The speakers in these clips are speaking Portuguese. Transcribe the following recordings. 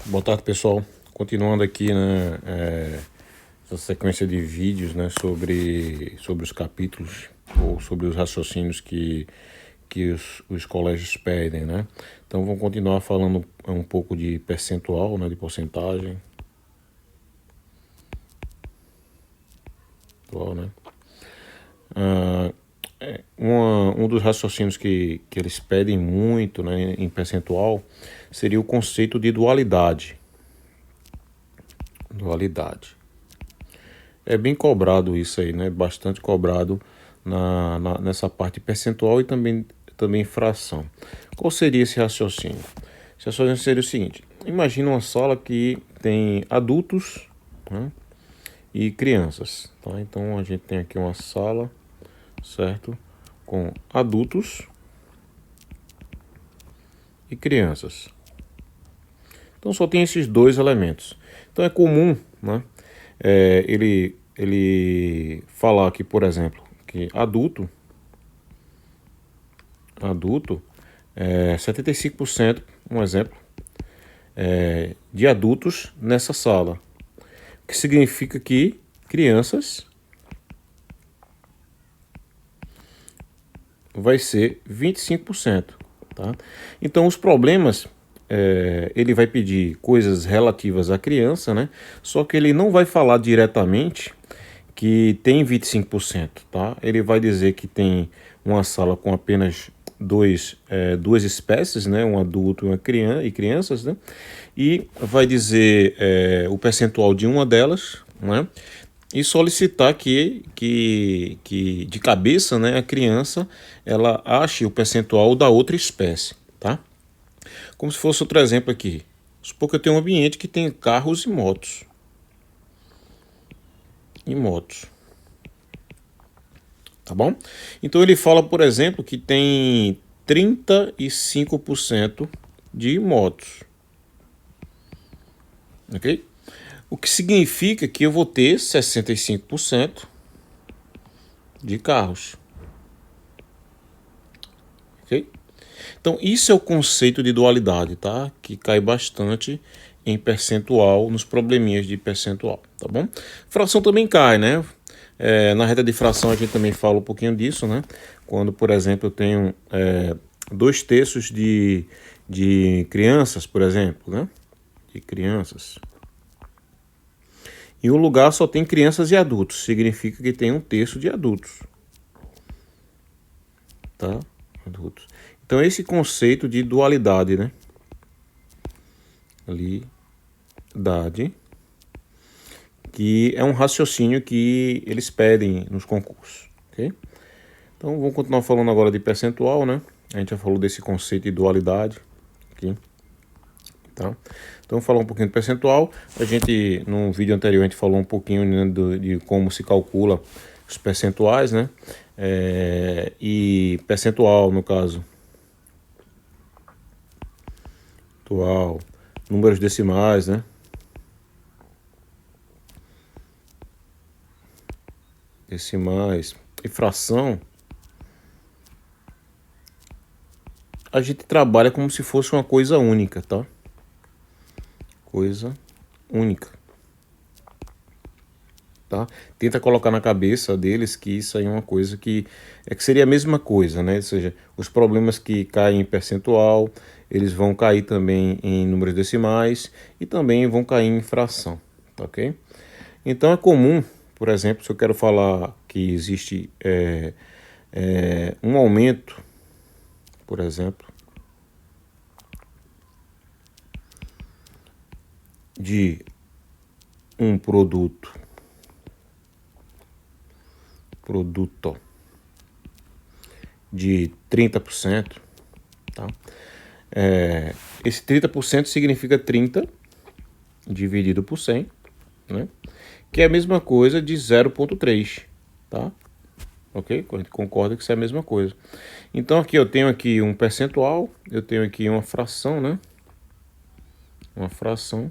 Boa tarde, pessoal. Continuando aqui, né, essa sequência de vídeos, né, sobre os capítulos ou sobre os raciocínios que os colégios pedem, né? Então, vamos continuar falando um pouco de percentual, né, de porcentagem. Né? Um dos raciocínios que eles pedem muito, né, em percentual seria o conceito de dualidade. Dualidade. É bem cobrado isso aí, né? Bastante cobrado nessa parte percentual e também fração. Qual seria esse raciocínio? Esse raciocínio seria o seguinte: imagina uma sala que tem adultos, né, e crianças. Tá? Então a gente tem aqui uma sala, certo? Com adultos e crianças. Então só tem esses dois elementos. Então é comum, né, ele falar que, por exemplo, que adulto é 75%, um exemplo, de adultos nessa sala. O que significa que crianças vai ser 25%. Tá? Então os problemas, ele vai pedir coisas relativas à criança, né? Só que ele não vai falar diretamente que tem 25%, tá? Ele vai dizer que tem uma sala com apenas duas espécies, né? Um adulto e uma criança, e crianças, né? E vai dizer o percentual de uma delas, né? E solicitar que de cabeça, né, a criança ela ache o percentual da outra espécie, tá? Como se fosse outro exemplo aqui. Supor que eu tenho um ambiente que tem carros e motos. Tá bom? Então ele fala, por exemplo, que tem 35% de motos. Ok? O que significa que eu vou ter 65% de carros. Ok? Então isso é o conceito de dualidade, tá? Que cai bastante em percentual, nos probleminhas de percentual, tá bom? Fração também cai, né? Na reta de fração a gente também fala um pouquinho disso, né? Quando, por exemplo, eu tenho 2/3 de crianças, por exemplo, né? De crianças. Em um lugar só tem crianças e adultos, significa que tem 1/3 de adultos. Tá? Adultos. Então esse conceito de dualidade, né? Dualidade, que é um raciocínio que eles pedem nos concursos, ok? Então vamos continuar falando agora de percentual, né? A gente já falou desse conceito de dualidade aqui, tá? Então falar um pouquinho de percentual. No vídeo anterior, a gente falou um pouquinho, né, de como se calcula os percentuais, né? E percentual, no caso, percentual, números decimais, né? Decimais e fração, a gente trabalha como se fosse uma coisa única, tá? Coisa única. Tá? Tenta colocar na cabeça deles que isso aí é uma coisa que seria a mesma coisa, né? Ou seja, os problemas que caem em percentual, eles vão cair também em números decimais e também vão cair em fração, tá, ok? Então é comum, por exemplo, se eu quero falar que existe um aumento, por exemplo, de um produto de 30%, tá? Esse 30% significa 30 dividido por 100, né? Que é a mesma coisa de 0,3, tá? Ok? A gente concorda que isso é a mesma coisa. Então aqui eu tenho aqui um percentual, eu tenho aqui uma fração, né? Uma fração.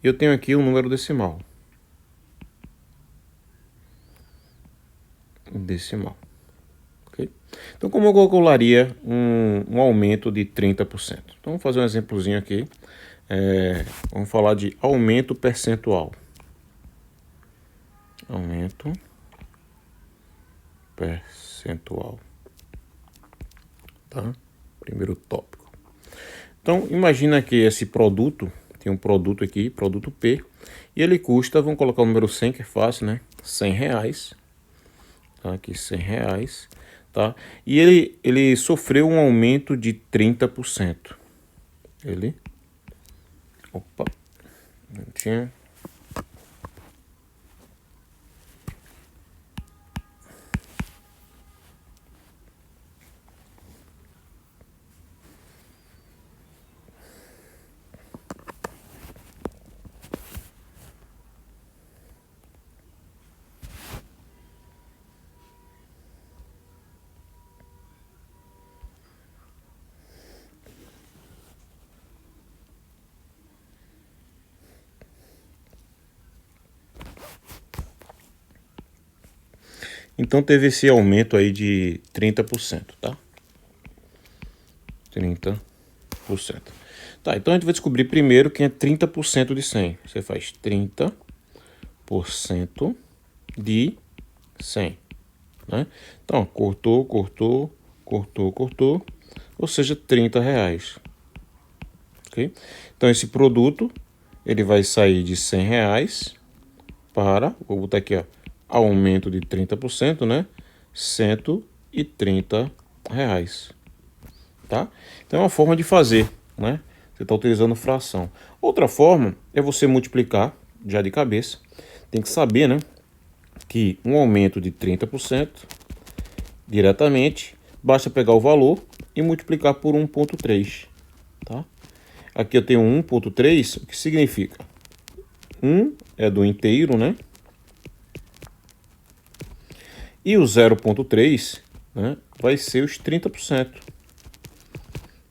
E eu tenho aqui um número decimal. Decimal. Okay? Então, como eu calcularia um aumento de 30%? Então, vamos fazer um exemplozinho aqui. Vamos falar de aumento percentual. Aumento percentual. Tá? Primeiro tópico. Então, imagina que esse produto, tem um produto aqui, produto P, e ele custa, vamos colocar o número 100, que é fácil, né? R$100. Tá? Aqui, R$100. Tá? E ele sofreu um aumento de 30%. Opa, um minutinho. Então teve esse aumento aí de 30%, tá? 30%. Tá, então a gente vai descobrir primeiro quem é 30% de 100. Você faz 30% de 100, né? Então, cortou, ou seja, R$30. Ok? Então esse produto, ele vai sair de R$100 para, vou botar aqui, ó, aumento de 30%, né? R$130. Tá? Então é uma forma de fazer, né? Você está utilizando fração. Outra forma é você multiplicar já de cabeça. Tem que saber, né, que um aumento de 30% diretamente, basta pegar o valor e multiplicar por 1,3. Tá? Aqui eu tenho 1,3, o que significa? 1 é do inteiro, né? E o 0,3, né, vai ser os 30%.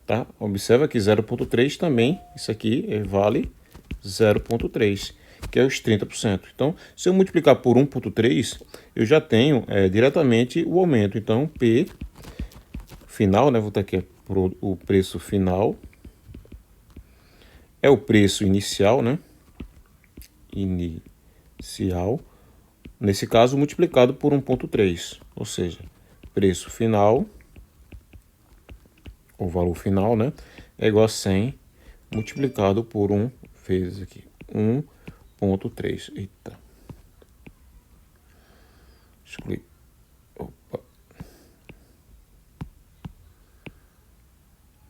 Tá? Observa que 0,3 também, isso aqui vale 0,3, que é os 30%. Então, se eu multiplicar por 1,3, eu já tenho diretamente o aumento. Então, P final, né, vou botar aqui o preço final, é o preço inicial, né? Inicial, nesse caso, multiplicado por 1,3, ou seja, preço final, o valor final, né, é igual a 100 multiplicado por 1 vezes aqui, 1,3. Eita. Excluir. Opa.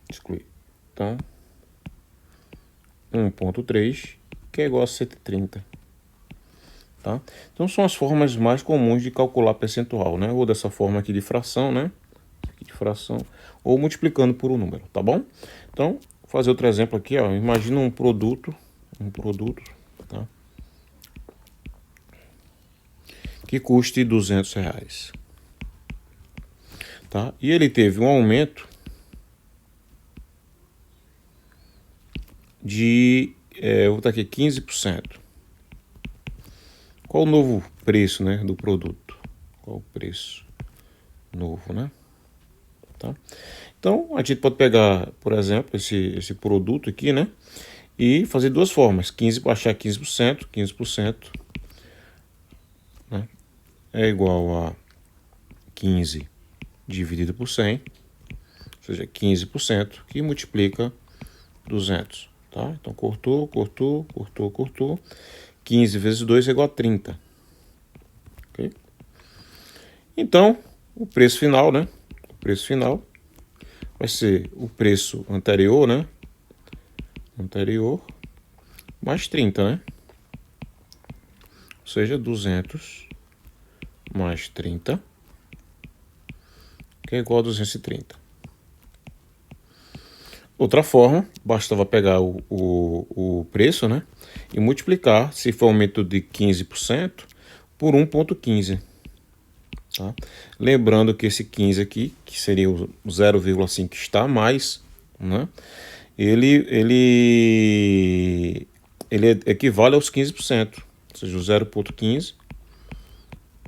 Excluir. Então, 1,3, que é igual a 130. Tá? Então, são as formas mais comuns de calcular percentual, né? Ou dessa forma aqui de fração, né? Aqui de fração, ou multiplicando por um número, tá bom? Então, vou fazer outro exemplo aqui, ó. Imagina um produto, tá? Que custe R$200, tá? E ele teve um aumento de, vou botar aqui 15%. Qual o novo preço, né, do produto? Qual o preço novo, né? Tá? Então, a gente pode pegar, por exemplo, esse produto aqui, né? E fazer duas formas. 15 para achar 15%. 15%, né, é igual a 15 dividido por 100. Ou seja, 15%, que multiplica 200. Tá? Então, cortou. 15 vezes 2 é igual a 30. Okay? Então, o preço final, né? O preço final vai ser o preço anterior, né? Anterior mais 30, né? Ou seja, 200 mais 30, que é igual a 230. Outra forma, bastava pegar o preço, né, e multiplicar, se for aumento de 15%, por 1,15. Tá? Lembrando que esse 15 aqui, que seria o 0,5 que está a mais, né, ele equivale aos 15%. Ou seja, o 0,15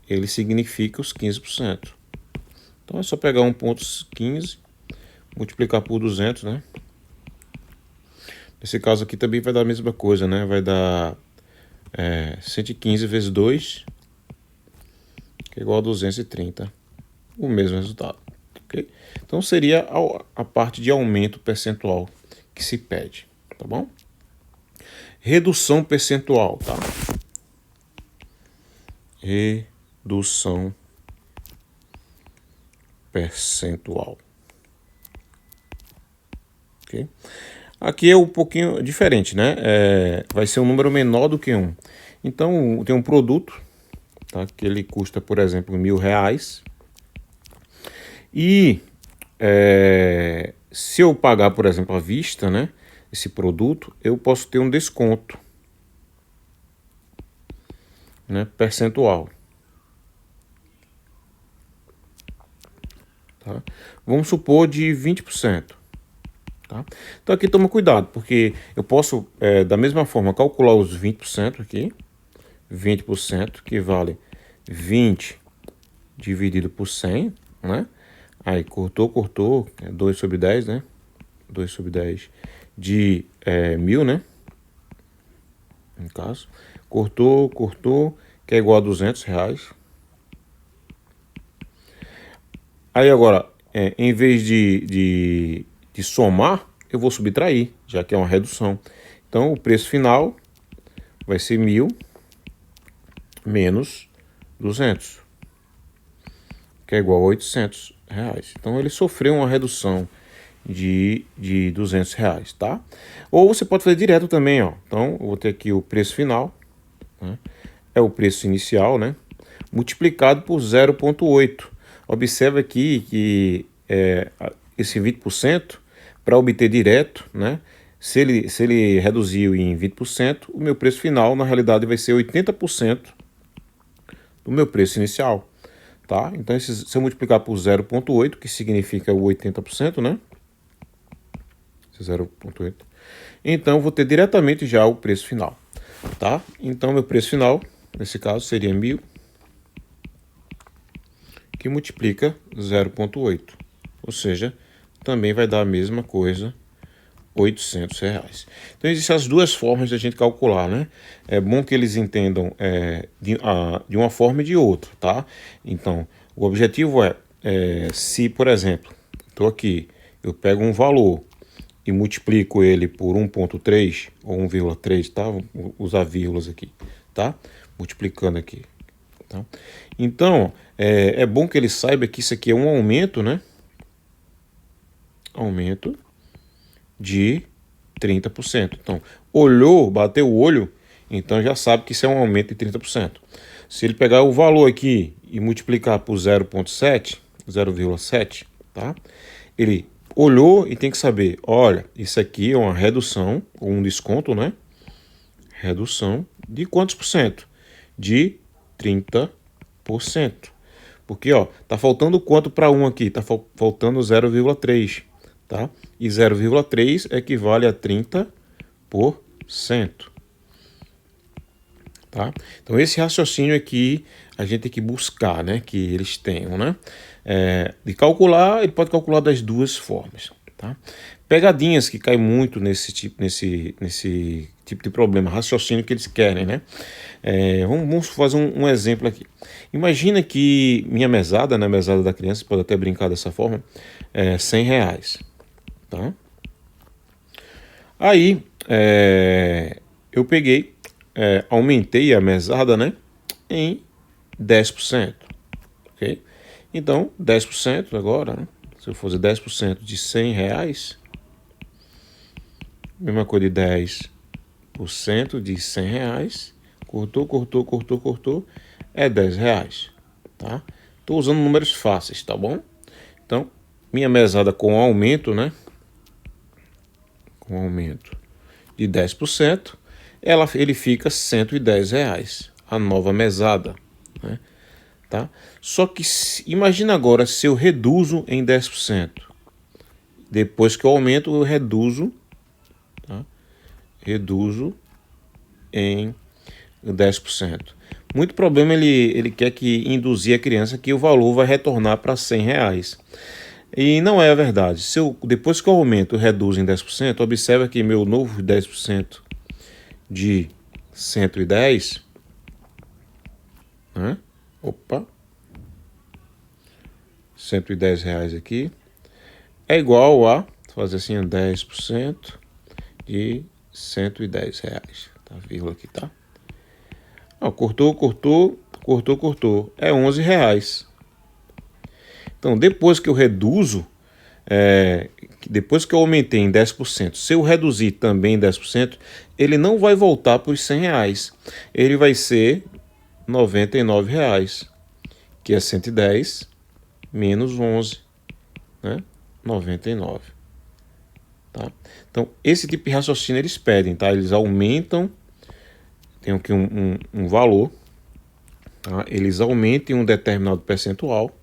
ele significa os 15%. Então é só pegar 1,15, multiplicar por 200, né? Nesse caso aqui também vai dar a mesma coisa, né? Vai dar 115 vezes 2, que é igual a 230. O mesmo resultado. Okay? Então seria a parte de aumento percentual que se pede, tá bom? Redução percentual, tá? Redução percentual. Ok? Aqui é um pouquinho diferente, né? Vai ser um número menor do que 1. Então, tem um produto, tá? Que ele custa, por exemplo, R$1.000. E se eu pagar, por exemplo, à vista, né? Esse produto, eu posso ter um desconto, né? Percentual. Tá? Vamos supor de 20%. Tá? Então aqui toma cuidado, porque eu posso, da mesma forma, calcular os 20% aqui. 20% que vale 20 dividido por 100, né? Aí cortou, 2 sobre 10, né? 2 sobre 10 de 1.000, né? No caso. Cortou, que é igual a R$200. Aí agora, em vez de somar, eu vou subtrair, já que é uma redução. Então o preço final vai ser 1.000 menos 200, que é igual a R$800. Então ele sofreu uma redução de R$200, tá? Ou você pode fazer direto também, ó. Então eu vou ter aqui o preço final, né? É o preço inicial, né? Multiplicado por 0,8. Observa aqui que esse 20%, para obter direto, né? Se ele reduziu em 20%, o meu preço final, na realidade, vai ser 80% do meu preço inicial. Tá? Então, se eu multiplicar por 0,8, que significa o 80%, né? 0,8. Então, eu vou ter diretamente já o preço final. Tá? Então, meu preço final, nesse caso, seria 1.000, que multiplica 0,8. Ou seja, também vai dar a mesma coisa, R$800. Então, existem as duas formas de a gente calcular, né? É bom que eles entendam de uma forma e de outra, tá? Então, o objetivo se, por exemplo, estou aqui, eu pego um valor e multiplico ele por 1,3 ou 1,3, tá? Vou usar vírgulas aqui, tá? Multiplicando aqui, tá? Então, é bom que ele saiba que isso aqui é um aumento, né? Aumento de 30%. Então, olhou, bateu o olho, então já sabe que isso é um aumento de 30%. Se ele pegar o valor aqui e multiplicar por 0,7, tá? Ele olhou e tem que saber, olha, isso aqui é uma redução, ou um desconto, né? Redução de quantos por cento? De 30%. Porque, ó, tá faltando quanto para 1 aqui? Tá faltando 0,3, tá? E 0,3 equivale a 30%. Tá? Então esse raciocínio aqui a gente tem que buscar, né? Que eles tenham, né? De calcular, ele pode calcular das duas formas, tá? Pegadinhas que caem muito nesse tipo de problema, raciocínio que eles querem, né? Vamos fazer um exemplo aqui. Imagina que minha mesada, né? Mesada da criança, pode até brincar dessa forma, é R$100, tá? Aí, eu peguei, aumentei a mesada, né? Em 10%, ok? Então, 10% agora, né? Se eu fazer 10% de R$100, mesma coisa de 10% de R$100, cortou, é R$10, tá? Tô usando números fáceis, tá bom? Então, minha mesada com aumento, né? Com aumento de 10%, ele fica R$110, a nova mesada, né? Tá? Só que imagina agora se eu reduzo em 10%. Depois que eu aumento, eu reduzo, tá? Reduzo em 10%. Muito problema ele quer que induzir a criança que o valor vai retornar para R$ 100. E não é a verdade. Depois que eu aumento, eu reduzo em 10%, observa que meu novo 10% de 110, né? Opa, R$ 110 aqui, é igual a, vou fazer assim, 10% de R$ 110. Tá, vírgula aqui, tá? Ó, cortou. É R$ 11. Então, depois que eu reduzo, depois que eu aumentei em 10%, se eu reduzir também em 10%, ele não vai voltar para os R$ 100. Ele vai ser R$ 99, que é 110 menos 11, né? 99. Tá? Então, esse tipo de raciocínio eles pedem, tá? Eles aumentam, tem aqui um valor, tá? Eles aumentem um determinado percentual,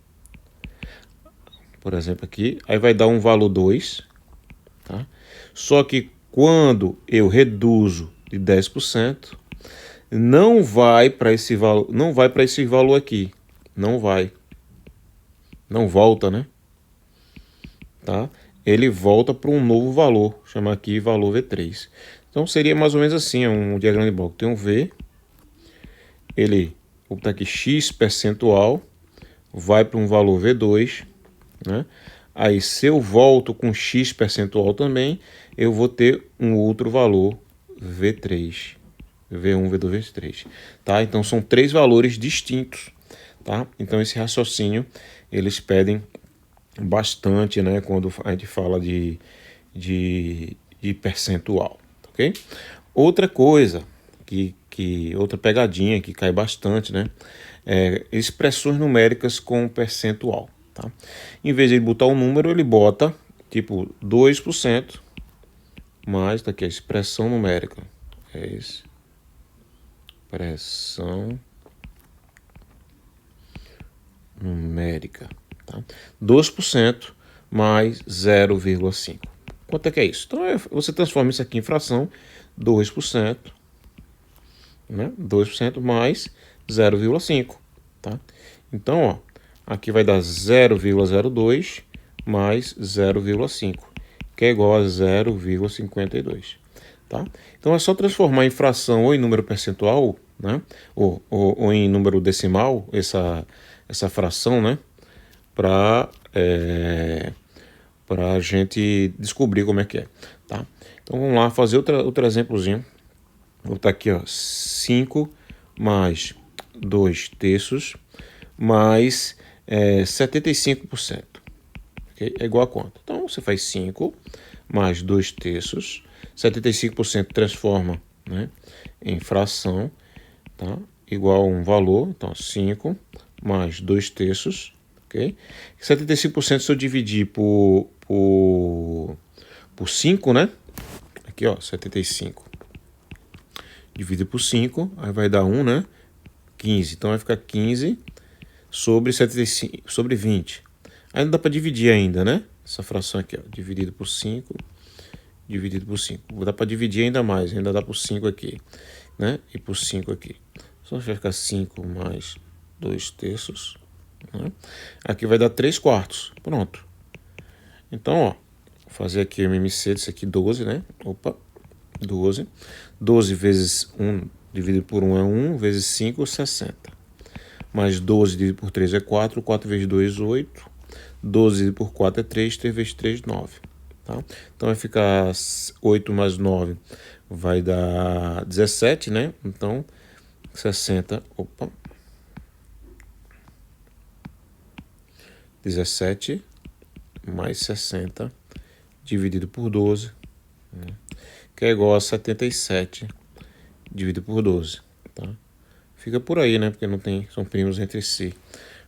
por exemplo aqui, aí vai dar um valor 2, tá? Só que quando eu reduzo de 10%, não vai para esse valor aqui, não volta, né? Tá? Ele volta para um novo valor, chama aqui valor V3. Então seria mais ou menos assim, um diagrama de bloco. Tem um V, ele botar aqui X percentual, vai para um valor V2, né? Aí se eu volto com X percentual também, eu vou ter um outro valor V3, V1, V2, V3, tá? Então são três valores distintos, tá? Então esse raciocínio eles pedem bastante, né, quando a gente fala de percentual, ok? Outra coisa outra pegadinha que cai bastante, né, é expressões numéricas com percentual, tá? Em vez de ele botar um número, ele bota tipo 2% mais, tá aqui a expressão numérica, expressão numérica, tá? 2% mais 0,5. Quanto é que é isso? Então você transforma isso aqui em fração, 2%, né? 2% mais 0,5, tá? Então, ó, aqui vai dar 0,02 mais 0,5, que é igual a 0,52, tá? Então é só transformar em fração ou em número percentual, né? Ou em número decimal, essa fração, né? Para a gente descobrir como é que é, tá? Então vamos lá fazer outro exemplozinho. Vou botar aqui, ó, 5 mais 2 terços mais 75%. Okay? É igual a quanto? Então você faz 5 mais 2 terços, 75% transforma, né, em fração, tá? Igual a um valor, então 5 mais 2 terços, ok? 75% se eu dividir por 5, né? Aqui, ó, 75. Divide por 5, aí vai dar 1, né? 15. Então vai ficar 15 sobre 75, sobre 20. Aí não dá para dividir ainda, né? Essa fração aqui, ó, dividido por 5, dividido por 5. Dá para dividir ainda mais, ainda dá por 5 aqui, né? E por 5 aqui. Só vai ficar 5 mais 2 terços, né? Aqui vai dar 3 quartos. Pronto. Então, ó, vou fazer aqui o MMC disso aqui, 12, né? Opa, 12. 12 vezes 1 dividido por 1 é 1, vezes 5, 60. Mais 12 dividido por 3 é 4, 4 vezes 2, 8. 12 dividido por 4 é 3, 3 vezes 3, 9. Tá? Então vai ficar 8 mais 9 vai dar 17, né? Então 60, opa. 17 mais 60 dividido por 12, né? Que é igual a 77 dividido por 12, tá? Fica por aí, né? Porque não tem, são primos entre si,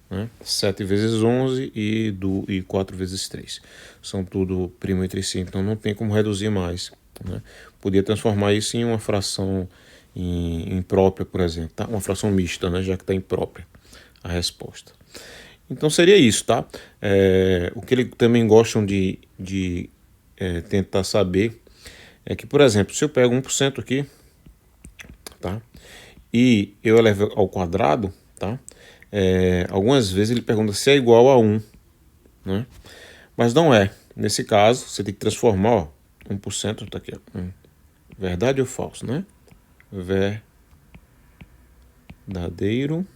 né? 7 vezes 11 e 4 vezes 3. São tudo primo entre si, então não tem como reduzir mais, né? Podia transformar isso em uma fração imprópria, por exemplo, tá? Uma fração mista, né? Já que está imprópria a resposta. Então seria isso, tá? O que eles também gostam de tentar saber é que, por exemplo, se eu pego 1% aqui, tá? e eu elevo ao quadrado, tá? Algumas vezes ele pergunta se é igual a 1, né? Mas não é. Nesse caso, você tem que transformar, ó, 1%, tá aqui, ó. Verdade ou falso, né? Verdadeiro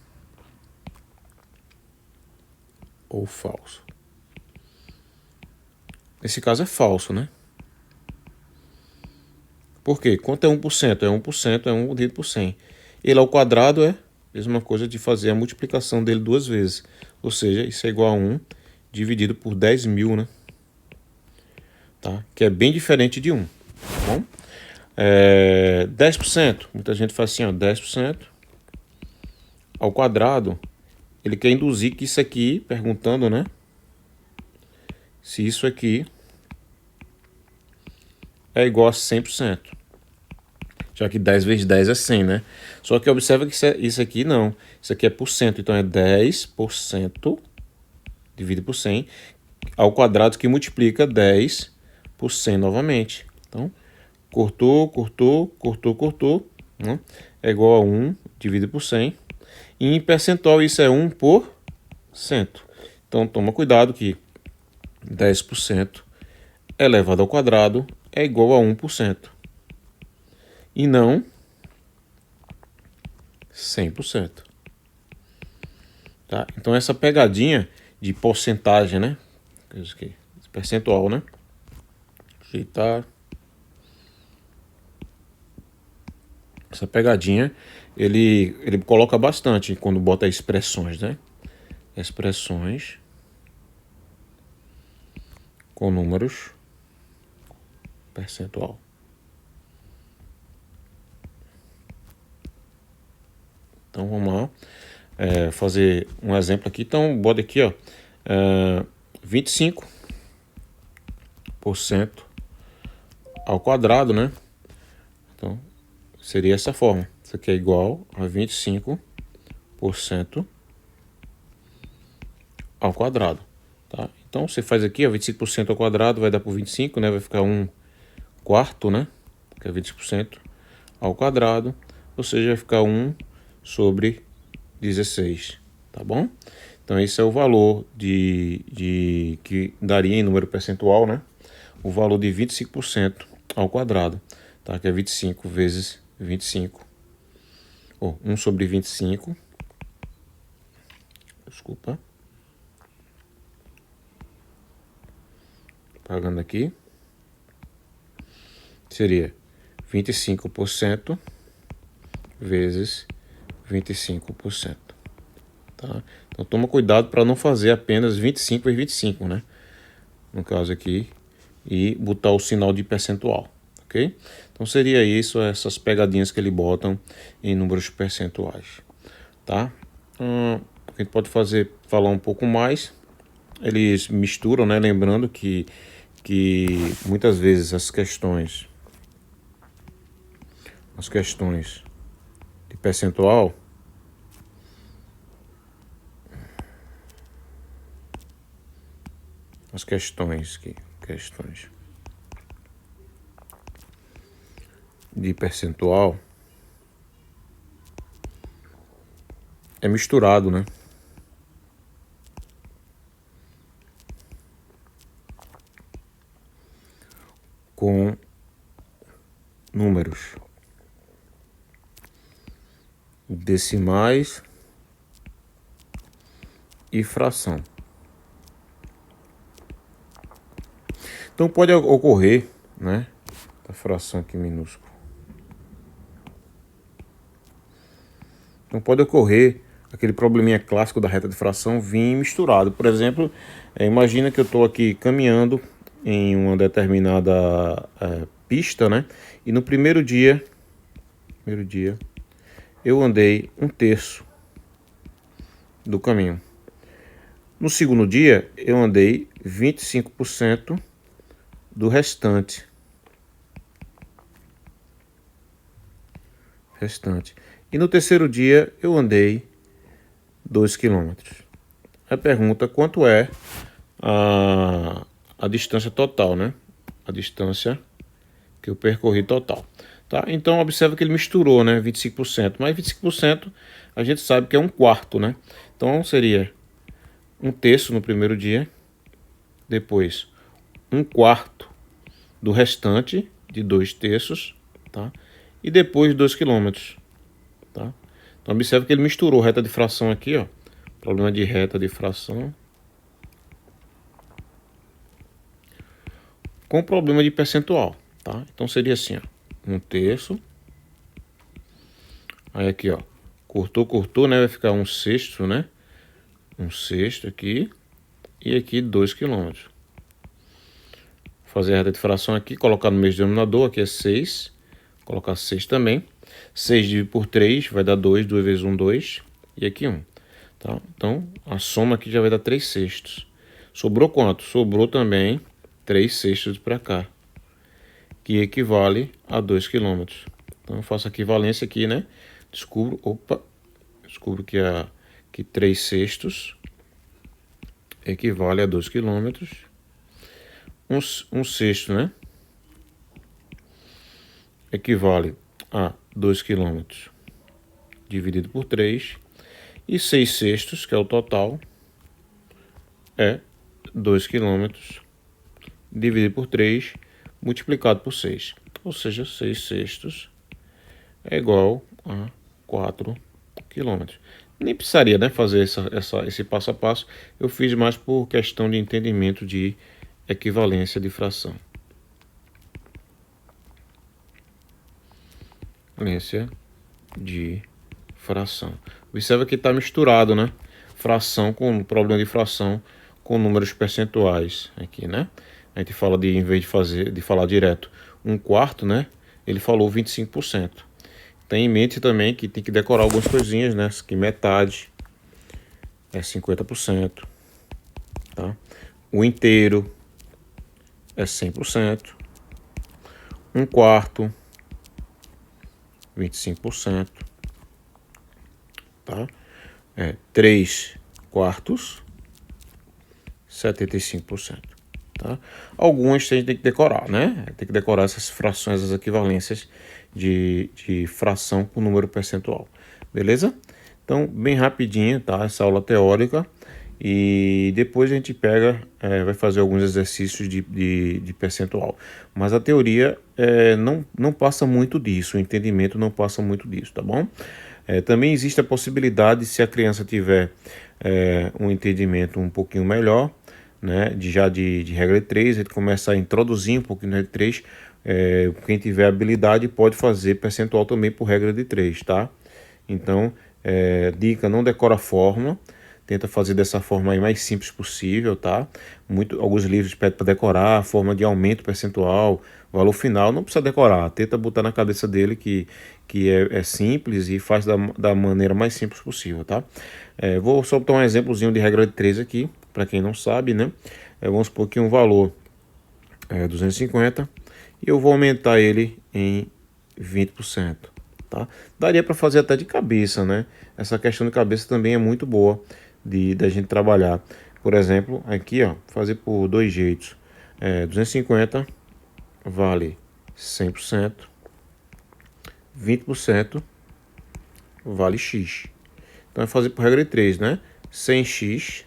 ou falso. Nesse caso é falso, né? Por quê? Quanto é 1%? É 1%, é 1 dividido por 100. Ele ao quadrado é a mesma coisa de fazer a multiplicação dele duas vezes. Ou seja, isso é igual a 1 dividido por 10.000, né? Tá? Que é bem diferente de 1. Tá bom? 10%. Muita gente faz assim, ó, 10% ao quadrado. Ele quer induzir que isso aqui, perguntando, né? Se isso aqui é igual a 100%. Já que 10 vezes 10 é 100, né? Só que observa que isso aqui não. Isso aqui é por cento. Então é 10% dividido por 100 ao quadrado, que multiplica 10 por 100 novamente. Então, cortou, né? É igual a 1 dividido por 100. E em percentual isso é 1%. Então toma cuidado que 10% elevado ao quadrado é igual a 1%. E não 100%. Tá? Então essa pegadinha de porcentagem, né? Percentual, né? Ajeitar. Essa pegadinha ele coloca bastante quando bota expressões, né? Expressões com números percentual. Então vamos lá, fazer um exemplo aqui. Então bota aqui, ó, 25% ao quadrado, né? Então seria essa forma. Isso aqui é igual a 25% ao quadrado, tá? Então você faz aqui, ó, 25% ao quadrado vai dar por 25, né? Vai ficar 1/4, né? Que é 25% ao quadrado, ou seja, vai ficar 1/16, tá bom? Então esse é o valor que daria em número percentual, né? O valor de 25% ao quadrado, tá? Que é 25 vezes 25, ou 1/25, desculpa, pagando aqui, seria 25% vezes 25%. Tá? Então toma cuidado para não fazer apenas 25 vezes 25, né? No caso aqui, e botar o sinal de percentual, ok? Então seria isso, essas pegadinhas que ele botam em números percentuais, tá? A gente pode falar um pouco mais. Eles misturam, né? Lembrando que muitas vezes as questões de percentual questões de percentual é misturado, né? Com números decimais e fração. Então pode ocorrer, né? A fração aqui minúscula. Então pode ocorrer aquele probleminha clássico da reta de fração vir misturado. Por exemplo, imagina que eu estou aqui caminhando em uma determinada pista, né? E no primeiro dia eu andei 1/3 do caminho. No segundo dia eu andei 25% do restante. E no terceiro dia eu andei 2 km. A pergunta: quanto é a distância total, né? A distância que eu percorri total. Tá? Então, observa que ele misturou, né, 25%. Mas 25% a gente sabe que é um quarto, né? Então, seria um terço no primeiro dia, depois um quarto do restante de 2 terços, tá? E depois 2 km, tá? Então, observa que ele misturou reta de fração aqui, ó. Problema de reta de fração com problema de percentual, tá? Então, seria assim, ó, um terço. Aí aqui, ó, cortou, né? Vai ficar um sexto, né? Um sexto aqui. E aqui 2 km. Fazer a reta de fração aqui, colocar no mesmo denominador. Aqui é 6. Colocar 6 também. 6 dividido por 3 vai dar 2. 2 vezes 1, 2. E aqui 1. Tá? Então, a soma aqui já vai dar 3 sextos. Sobrou quanto? Sobrou também 3 sextos para cá, que equivale a 2 km. Então, eu faço a equivalência aqui, né? Descubro que 3 sextos equivale a 2 km. Um sexto, né? Equivale a 2 km dividido por 3. E 6 sextos, que é o total, é 2 km dividido por 3 multiplicado por 6. Ou seja, 6 sextos é igual a 4 km. Nem precisaria, né, fazer esse passo a passo. Eu fiz mais por questão de entendimento de equivalência de fração. Equivalência de fração. Observa que está misturado, né? Fração com problema de fração com números percentuais aqui, né? A gente fala em vez de falar direto um quarto, né? Ele falou 25%. Tem em mente também que tem que decorar algumas coisinhas, né? Que metade é 50%, tá? O inteiro é 100%. Um quarto, 25%, tá? 3 quartos, 75%. Tá? Algumas a gente tem que decorar, né? Tem que decorar essas frações, as equivalências de fração com número percentual. Beleza? Então, bem rapidinho, tá? Essa aula teórica. E depois a gente pega, vai fazer alguns exercícios de percentual. Mas a teoria não passa muito disso, o entendimento não passa muito disso, tá bom? Também existe a possibilidade, se a criança tiver um entendimento um pouquinho melhor, né, de regra de 3, a gente começa a introduzir um pouquinho de regra de 3. Quem tiver habilidade pode fazer percentual também por regra de 3, tá? Então, dica, não decora a fórmula, tenta fazer dessa forma aí mais simples possível, tá? Alguns livros pedem para decorar a forma de aumento percentual, valor final, não precisa decorar, tenta botar na cabeça dele que é simples e faz da maneira mais simples possível, tá? Vou só botar um exemplozinho de regra de 3 aqui, para quem não sabe, né? Vamos supor que um valor é 250 e eu vou aumentar ele em 20%, tá? Daria para fazer até de cabeça, né? Essa questão de cabeça também é muito boa da gente trabalhar. Por exemplo, aqui, ó, fazer por dois jeitos. 250 vale 100%, 20% vale x. Então é fazer por regra de 3, né? 100x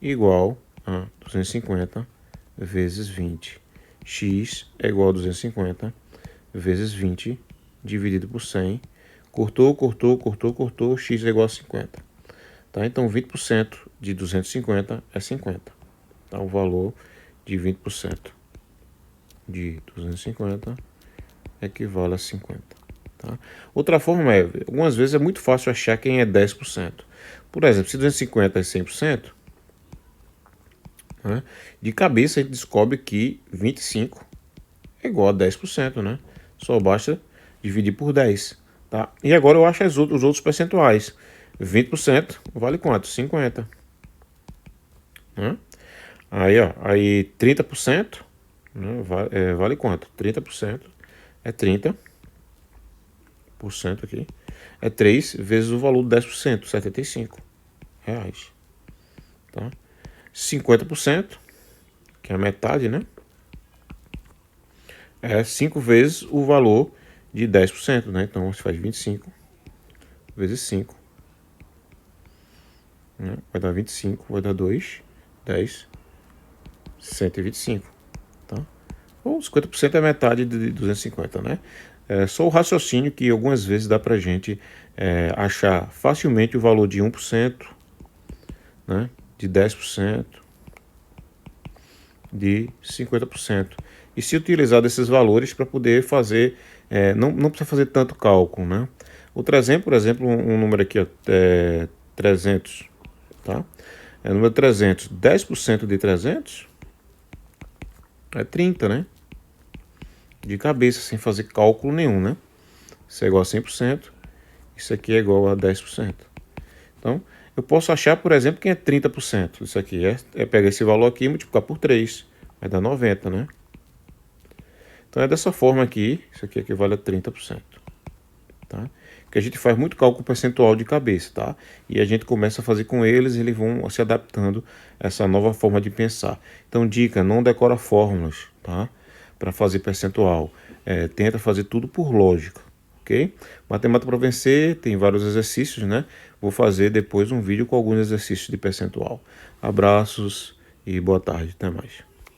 igual a 250 vezes 20. X é igual a 250 vezes 20 dividido por 100. Cortou, x é igual a 50. Tá? Então 20% de 250 é 50. Tá? O valor de 20% de 250 equivale a 50. Tá? Outra forma algumas vezes é muito fácil achar quem é 10%. Por exemplo, se 250 é 100%, né, de cabeça a gente descobre que 25 é igual a 10%, né? Só basta dividir por 10. Tá? E agora eu acho os outros percentuais. 20% vale quanto? 50. Né? Aí 30%, né, vale quanto? 30% é 30%. Aqui é 3 vezes o valor de 10%, R$ 75. Tá? 50%, que é a metade, né? É 5 vezes o valor de 10%, né? Então você faz 25 vezes 5, né? Vai dar 25, vai dar 2, 10, 125, tá? Ou 50% é metade de 250, né? É só o raciocínio que algumas vezes dá pra gente achar facilmente o valor de 1%, né? De 10%, de 50%. E se utilizar desses valores para poder fazer, não precisa fazer tanto cálculo, né? Outro exemplo, por exemplo, um número aqui, ó, 300, tá? Número 300, 10% de 300 é 30, né? De cabeça, sem fazer cálculo nenhum, né? Isso é igual a 100%, isso aqui é igual a 10%. Então, eu posso achar, por exemplo, que é 30%. Isso aqui é pegar esse valor aqui e multiplicar por 3, vai dar 90, né? Então é dessa forma aqui, isso aqui equivale a 30%. Tá? Que a gente faz muito cálculo percentual de cabeça, tá? E a gente começa a fazer com eles, eles vão se adaptando a essa nova forma de pensar. Então, dica, não decora fórmulas, tá? Para fazer percentual. Tenta fazer tudo por lógica, ok? Matemática para vencer, tem vários exercícios, né? Vou fazer depois um vídeo com alguns exercícios de percentual. Abraços e boa tarde, até mais.